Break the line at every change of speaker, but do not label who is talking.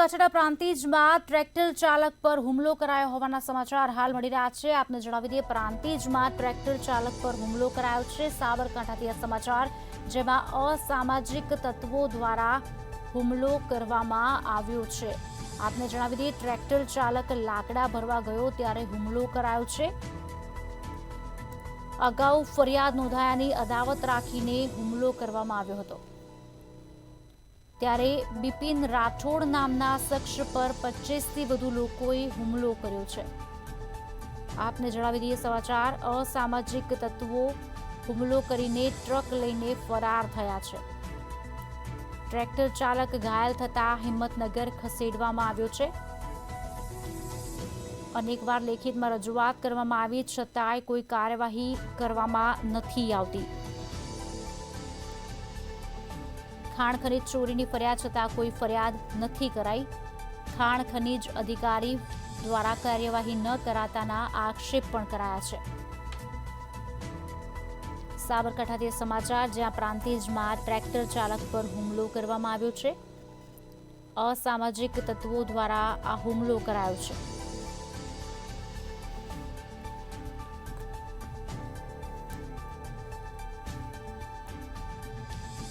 કચ્છના પ્રાંતિજમાં ટ્રેક્ટર ચાલક પર હુમલો કરાયો હોવાના સમાચાર હાલ મળી રહ્યા છે। આપને જણાવી દઈએ, પ્રાંતિજમાં ટ્રેક્ટર ચાલક પર હુમલો કરાયો છે। સાબરકાંઠાથી આ સમાચાર, જેમાં અસામાજિક તત્વો દ્વારા હુમલો કરવામાં આવ્યો છે। આપને જણાવી દઈએ, ટ્રેક્ટર ચાલક લાકડા ભરવા ગયો ત્યારે હુમલો કરાયો છે। અગાઉ ફરિયાદ નોંધાયાની અદાવત રાખીને હુમલો કરવામાં આવ્યો હતો। ત્યારે બિપિન રાઠોડ નામના શખ્સ પર 25થી વધુ લોકોએ હુમલો કર્યો છે। આપને જણાવી દઈએ સમાચાર, અસામાજિક તત્વો હુમલો કરીને ટ્રક લઈને ફરાર થયા છે। ટ્રેક્ટર ચાલક ઘાયલ થતા હિંમતનગર ખસેડવામાં આવ્યો છે। અનેકવાર લેખિતમાં રજૂઆત કરવામાં આવી છતાંય કોઈ કાર્યવાહી કરવામાં નથી આવતી। ખાણ ખનીજ ચોરીની ફરિયાદ છતાં કોઈ ફરિયાદ નથી કરાઈ। ખાણ ખનીજ અધિકારી દ્વારા કાર્યવાહી ન કરાતાના આક્ષેપ પણ કરાયા છે। સાબરકાંઠાથી સમાચાર, જ્યાં પ્રાંતિજમાં ટ્રેક્ટર ચાલક પર હુમલો કરવામાં આવ્યો છે। અસામાજિક તત્વો દ્વારા આ હુમલો કરાયો છે।